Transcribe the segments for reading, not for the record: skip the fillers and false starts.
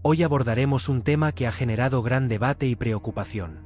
Hoy abordaremos un tema que ha generado gran debate y preocupación: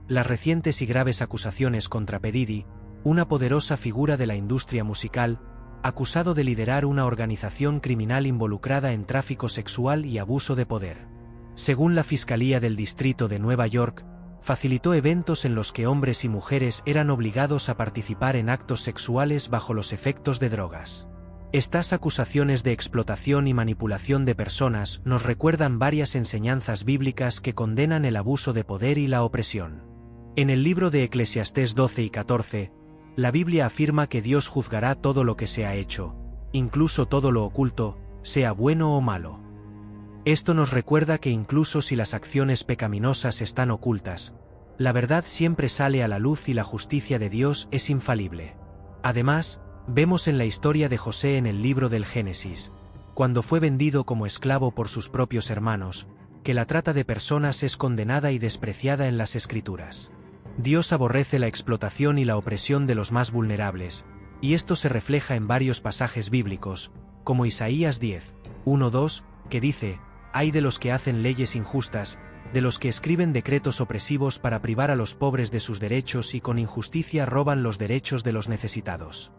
las recientes y graves acusaciones contra P. Diddy, una poderosa figura de la industria musical, acusado de liderar una organización criminal involucrada en tráfico sexual y abuso de poder. Según la Fiscalía del Distrito de Nueva York, facilitó eventos en los que hombres y mujeres eran obligados a participar en actos sexuales bajo los efectos de drogas. Estas acusaciones de explotación y manipulación de personas nos recuerdan varias enseñanzas bíblicas que condenan el abuso de poder y la opresión. En el libro de Eclesiastés 12 y 14, la Biblia afirma que Dios juzgará todo lo que se ha hecho, incluso todo lo oculto, sea bueno o malo. Esto nos recuerda que incluso si las acciones pecaminosas están ocultas, la verdad siempre sale a la luz y la justicia de Dios es infalible. Además, vemos en la historia de José en el libro del Génesis, cuando fue vendido como esclavo por sus propios hermanos, que la trata de personas es condenada y despreciada en las Escrituras. Dios aborrece la explotación y la opresión de los más vulnerables, y esto se refleja en varios pasajes bíblicos, como Isaías 10, 1-2, que dice: «Ay de los que hacen leyes injustas, de los que escriben decretos opresivos para privar a los pobres de sus derechos y con injusticia roban los derechos de los necesitados».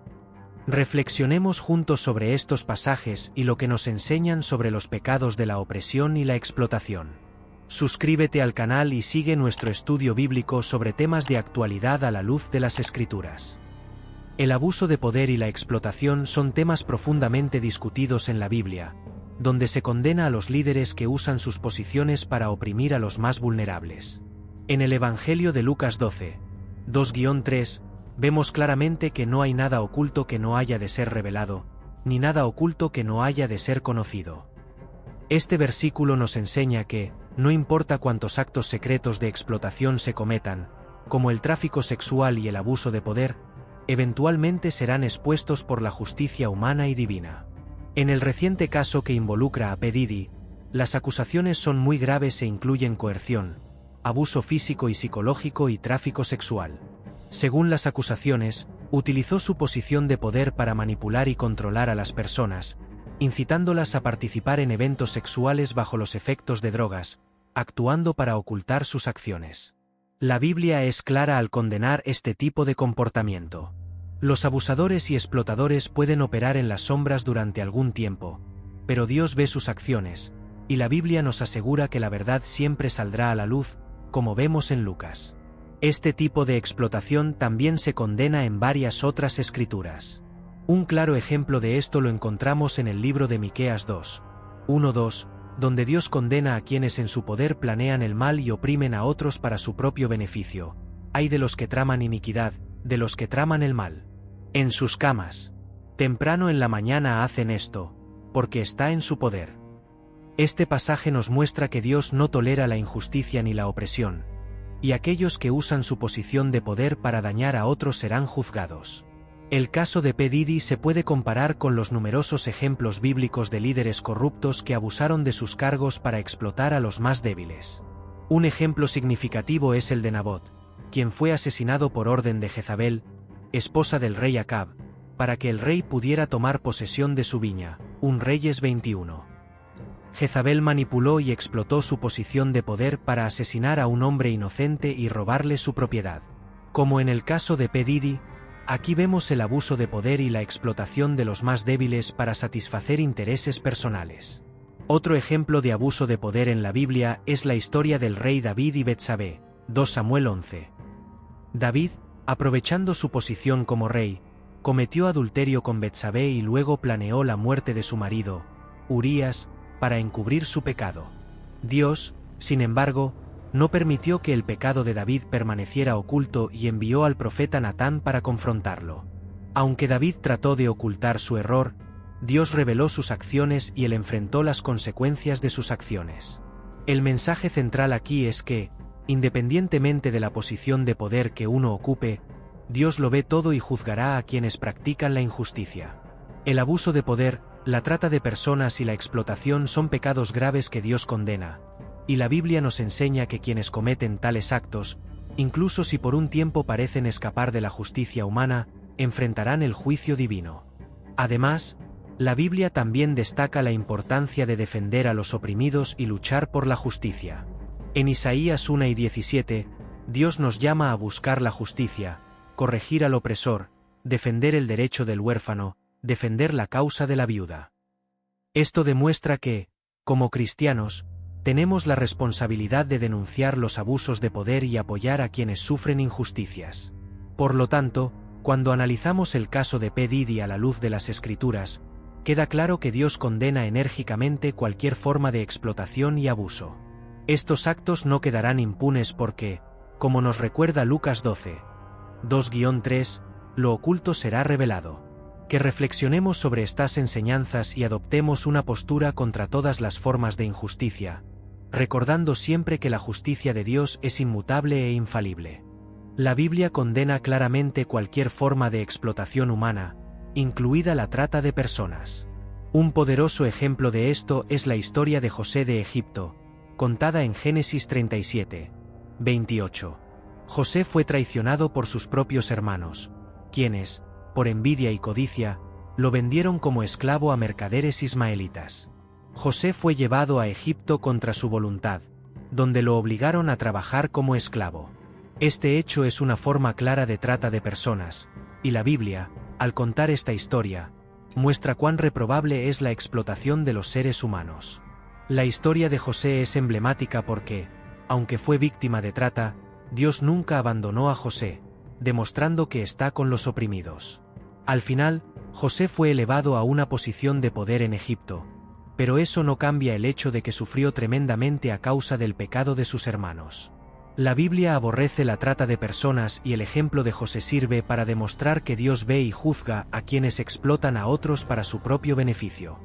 Reflexionemos juntos sobre estos pasajes y lo que nos enseñan sobre los pecados de la opresión y la explotación. Suscríbete al canal y sigue nuestro estudio bíblico sobre temas de actualidad a la luz de las Escrituras. El abuso de poder y la explotación son temas profundamente discutidos en la Biblia, donde se condena a los líderes que usan sus posiciones para oprimir a los más vulnerables. En el Evangelio de Lucas 12, 2-3, vemos claramente que no hay nada oculto que no haya de ser revelado, ni nada oculto que no haya de ser conocido. Este versículo nos enseña que, no importa cuántos actos secretos de explotación se cometan, como el tráfico sexual y el abuso de poder, eventualmente serán expuestos por la justicia humana y divina. En el reciente caso que involucra a P. Diddy, las acusaciones son muy graves e incluyen coerción, abuso físico y psicológico y tráfico sexual. Según las acusaciones, utilizó su posición de poder para manipular y controlar a las personas, incitándolas a participar en eventos sexuales bajo los efectos de drogas, actuando para ocultar sus acciones. La Biblia es clara al condenar este tipo de comportamiento. Los abusadores y explotadores pueden operar en las sombras durante algún tiempo, pero Dios ve sus acciones, y la Biblia nos asegura que la verdad siempre saldrá a la luz, como vemos en Lucas. Este tipo de explotación también se condena en varias otras escrituras. Un claro ejemplo de esto lo encontramos en el libro de Miqueas 2, 1-2, donde Dios condena a quienes en su poder planean el mal y oprimen a otros para su propio beneficio. Ay de los que traman iniquidad, de los que traman el mal. En sus camas. Temprano en la mañana hacen esto, porque está en su poder. Este pasaje nos muestra que Dios no tolera la injusticia ni la opresión, y aquellos que usan su posición de poder para dañar a otros serán juzgados. El caso de P. Diddy se puede comparar con los numerosos ejemplos bíblicos de líderes corruptos que abusaron de sus cargos para explotar a los más débiles. Un ejemplo significativo es el de Nabot, quien fue asesinado por orden de Jezabel, esposa del rey Acab, para que el rey pudiera tomar posesión de su viña. 1 Reyes 21. Jezabel manipuló y explotó su posición de poder para asesinar a un hombre inocente y robarle su propiedad. Como en el caso de P. Diddy, aquí vemos el abuso de poder y la explotación de los más débiles para satisfacer intereses personales. Otro ejemplo de abuso de poder en la Biblia es la historia del rey David y Betsabé, 2 Samuel 11. David, aprovechando su posición como rey, cometió adulterio con Betsabé y luego planeó la muerte de su marido, Urías, para encubrir su pecado. Dios, sin embargo, no permitió que el pecado de David permaneciera oculto y envió al profeta Natán para confrontarlo. Aunque David trató de ocultar su error, Dios reveló sus acciones y él enfrentó las consecuencias de sus acciones. El mensaje central aquí es que, independientemente de la posición de poder que uno ocupe, Dios lo ve todo y juzgará a quienes practican la injusticia. El abuso de poder, la trata de personas y la explotación son pecados graves que Dios condena, y la Biblia nos enseña que quienes cometen tales actos, incluso si por un tiempo parecen escapar de la justicia humana, enfrentarán el juicio divino. Además, La Biblia también destaca la importancia de defender a los oprimidos y luchar por la justicia. En Isaías 1:17, Dios nos llama a buscar la justicia, corregir al opresor, defender el derecho del huérfano, defender la causa de la viuda. Esto demuestra que, como cristianos, tenemos la responsabilidad de denunciar los abusos de poder y apoyar a quienes sufren injusticias. Por lo tanto, cuando analizamos el caso de P. Diddy a la luz de las Escrituras, queda claro que Dios condena enérgicamente cualquier forma de explotación y abuso. Estos actos no quedarán impunes porque, como nos recuerda Lucas 12, 2-3, lo oculto será revelado. Que reflexionemos sobre estas enseñanzas y adoptemos una postura contra todas las formas de injusticia, recordando siempre que la justicia de Dios es inmutable e infalible. La Biblia condena claramente cualquier forma de explotación humana, incluida la trata de personas. Un poderoso ejemplo de esto es la historia de José de Egipto, contada en Génesis 37, 28. José fue traicionado por sus propios hermanos, quienes, por envidia y codicia, lo vendieron como esclavo a mercaderes ismaelitas. José fue llevado a Egipto contra su voluntad, donde lo obligaron a trabajar como esclavo. Este hecho es una forma clara de trata de personas, y la Biblia, al contar esta historia, muestra cuán reprobable es la explotación de los seres humanos. La historia de José es emblemática porque, aunque fue víctima de trata, Dios nunca abandonó a José, demostrando que está con los oprimidos. Al final, José fue elevado a una posición de poder en Egipto, pero eso no cambia el hecho de que sufrió tremendamente a causa del pecado de sus hermanos. La Biblia aborrece la trata de personas y el ejemplo de José sirve para demostrar que Dios ve y juzga a quienes explotan a otros para su propio beneficio.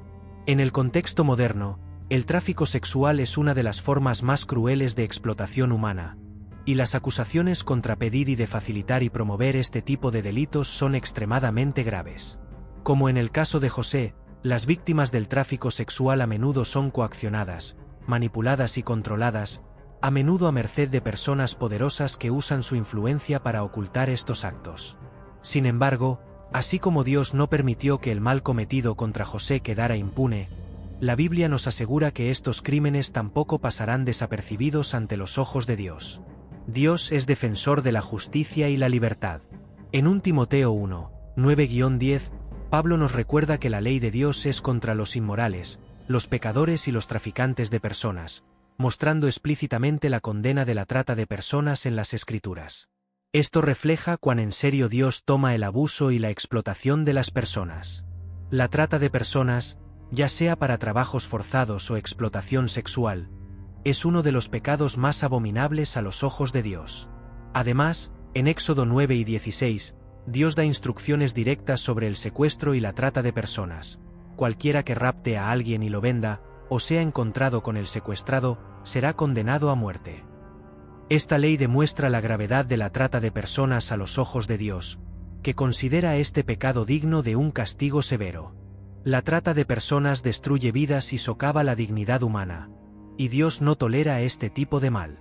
En el contexto moderno, el tráfico sexual es una de las formas más crueles de explotación humana, y las acusaciones contra P. Diddy de facilitar y promover este tipo de delitos son extremadamente graves. Como en el caso de José, las víctimas del tráfico sexual a menudo son coaccionadas, manipuladas y controladas, a menudo a merced de personas poderosas que usan su influencia para ocultar estos actos. Sin embargo, así como Dios no permitió que el mal cometido contra José quedara impune, la Biblia nos asegura que estos crímenes tampoco pasarán desapercibidos ante los ojos de Dios. Dios es defensor de la justicia y la libertad. En 1 Timoteo 1, 9-10, Pablo nos recuerda que la ley de Dios es contra los inmorales, los pecadores y los traficantes de personas, mostrando explícitamente la condena de la trata de personas en las Escrituras. Esto refleja cuán en serio Dios toma el abuso y la explotación de las personas. La trata de personas, ya sea para trabajos forzados o explotación sexual, es uno de los pecados más abominables a los ojos de Dios. Además, en Éxodo 9:16, Dios da instrucciones directas sobre el secuestro y la trata de personas. Cualquiera que rapte a alguien y lo venda, o sea encontrado con el secuestrado, será condenado a muerte. Esta ley demuestra la gravedad de la trata de personas a los ojos de Dios, que considera este pecado digno de un castigo severo. La trata de personas destruye vidas y socava la dignidad humana, y Dios no tolera este tipo de mal.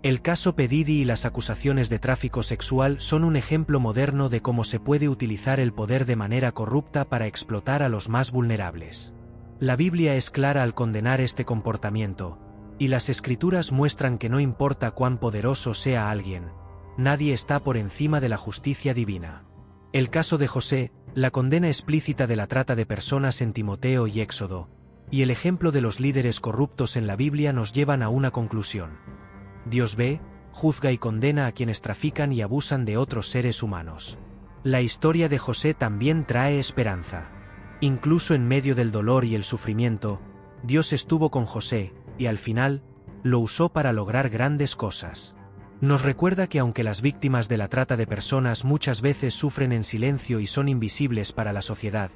El caso P. Diddy y las acusaciones de tráfico sexual son un ejemplo moderno de cómo se puede utilizar el poder de manera corrupta para explotar a los más vulnerables. La Biblia es clara al condenar este comportamiento, y las Escrituras muestran que no importa cuán poderoso sea alguien, nadie está por encima de la justicia divina. El caso de José, la condena explícita de la trata de personas en Timoteo y Éxodo, y el ejemplo de los líderes corruptos en la Biblia nos llevan a una conclusión. Dios ve, juzga y condena a quienes trafican y abusan de otros seres humanos. La historia de José también trae esperanza. Incluso en medio del dolor y el sufrimiento, Dios estuvo con José, y al final, lo usó para lograr grandes cosas. Nos recuerda que aunque las víctimas de la trata de personas muchas veces sufren en silencio y son invisibles para la sociedad,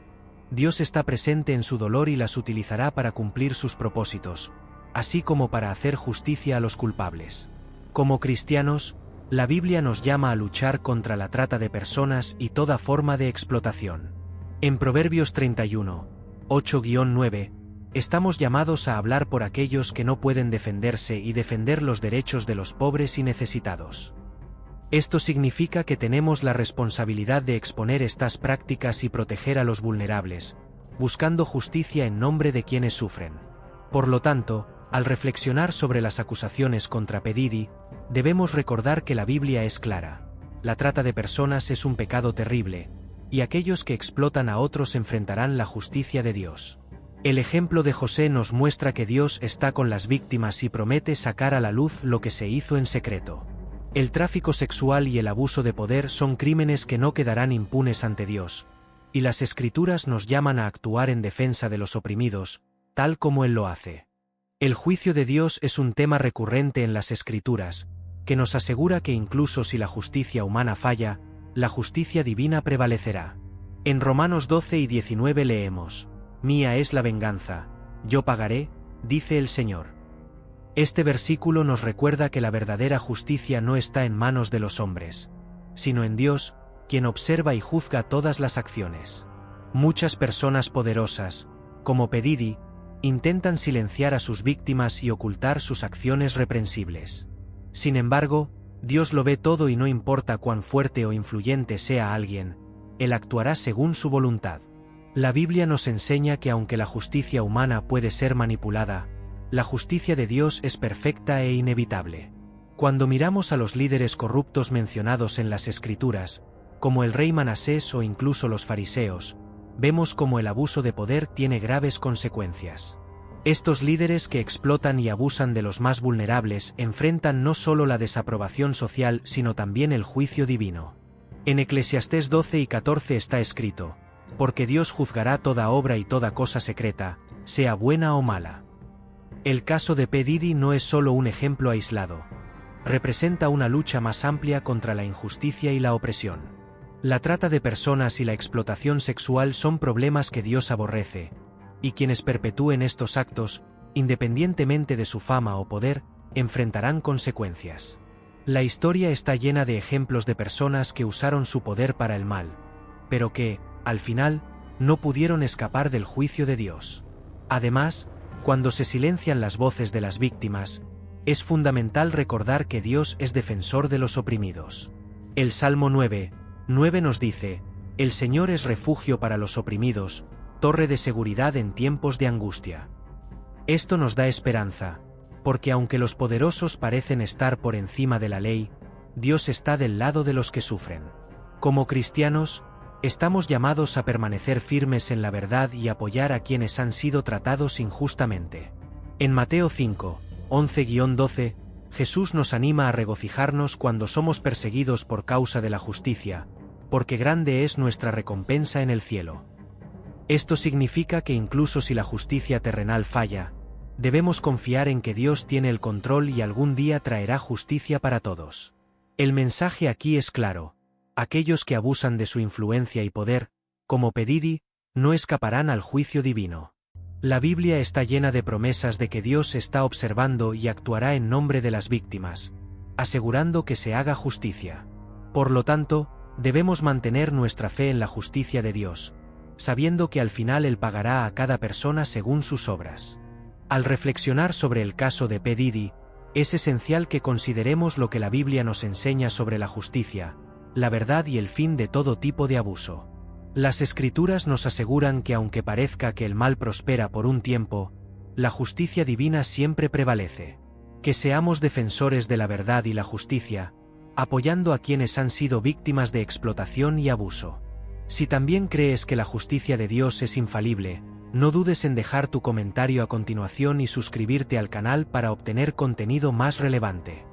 Dios está presente en su dolor y las utilizará para cumplir sus propósitos, así como para hacer justicia a los culpables. Como cristianos, la Biblia nos llama a luchar contra la trata de personas y toda forma de explotación. En Proverbios 31, 8-9, estamos llamados a hablar por aquellos que no pueden defenderse y defender los derechos de los pobres y necesitados. Esto significa que tenemos la responsabilidad de exponer estas prácticas y proteger a los vulnerables, buscando justicia en nombre de quienes sufren. Por lo tanto, al reflexionar sobre las acusaciones contra P. Diddy, debemos recordar que la Biblia es clara. La trata de personas es un pecado terrible, y aquellos que explotan a otros enfrentarán la justicia de Dios. El ejemplo de José nos muestra que Dios está con las víctimas y promete sacar a la luz lo que se hizo en secreto. El tráfico sexual y el abuso de poder son crímenes que no quedarán impunes ante Dios, y las Escrituras nos llaman a actuar en defensa de los oprimidos, tal como Él lo hace. El juicio de Dios es un tema recurrente en las Escrituras, que nos asegura que incluso si la justicia humana falla, la justicia divina prevalecerá. En Romanos 12 y 19 leemos: «Mía es la venganza, yo pagaré, dice el Señor». Este versículo nos recuerda que la verdadera justicia no está en manos de los hombres, sino en Dios, quien observa y juzga todas las acciones. Muchas personas poderosas, como P. Diddy, intentan silenciar a sus víctimas y ocultar sus acciones reprensibles. Sin embargo, Dios lo ve todo y no importa cuán fuerte o influyente sea alguien, Él actuará según su voluntad. La Biblia nos enseña que aunque la justicia humana puede ser manipulada, la justicia de Dios es perfecta e inevitable. Cuando miramos a los líderes corruptos mencionados en las Escrituras, como el rey Manasés o incluso los fariseos, vemos cómo el abuso de poder tiene graves consecuencias. Estos líderes que explotan y abusan de los más vulnerables enfrentan no solo la desaprobación social sino también el juicio divino. En Eclesiastés 12 y 14 está escrito: «Porque Dios juzgará toda obra y toda cosa secreta, sea buena o mala». El caso de P. Diddy no es solo un ejemplo aislado. Representa una lucha más amplia contra la injusticia y la opresión. La trata de personas y la explotación sexual son problemas que Dios aborrece, y quienes perpetúen estos actos, independientemente de su fama o poder, enfrentarán consecuencias. La historia está llena de ejemplos de personas que usaron su poder para el mal, pero que, al final, no pudieron escapar del juicio de Dios. Además, cuando se silencian las voces de las víctimas, es fundamental recordar que Dios es defensor de los oprimidos. El Salmo 9:9 nos dice: «El Señor es refugio para los oprimidos, torre de seguridad en tiempos de angustia». Esto nos da esperanza, porque aunque los poderosos parecen estar por encima de la ley, Dios está del lado de los que sufren. Como cristianos, estamos llamados a permanecer firmes en la verdad y apoyar a quienes han sido tratados injustamente. En Mateo 5:11-12, Jesús nos anima a regocijarnos cuando somos perseguidos por causa de la justicia, porque grande es nuestra recompensa en el cielo. Esto significa que incluso si la justicia terrenal falla, debemos confiar en que Dios tiene el control y algún día traerá justicia para todos. El mensaje aquí es claro: aquellos que abusan de su influencia y poder, como P. Diddy, no escaparán al juicio divino. La Biblia está llena de promesas de que Dios está observando y actuará en nombre de las víctimas, asegurando que se haga justicia. Por lo tanto, debemos mantener nuestra fe en la justicia de Dios, sabiendo que al final Él pagará a cada persona según sus obras. Al reflexionar sobre el caso de P. Diddy, es esencial que consideremos lo que la Biblia nos enseña sobre la justicia, la verdad y el fin de todo tipo de abuso. Las Escrituras nos aseguran que aunque parezca que el mal prospera por un tiempo, la justicia divina siempre prevalece. Que seamos defensores de la verdad y la justicia, apoyando a quienes han sido víctimas de explotación y abuso. Si también crees que la justicia de Dios es infalible, no dudes en dejar tu comentario a continuación y suscribirte al canal para obtener contenido más relevante.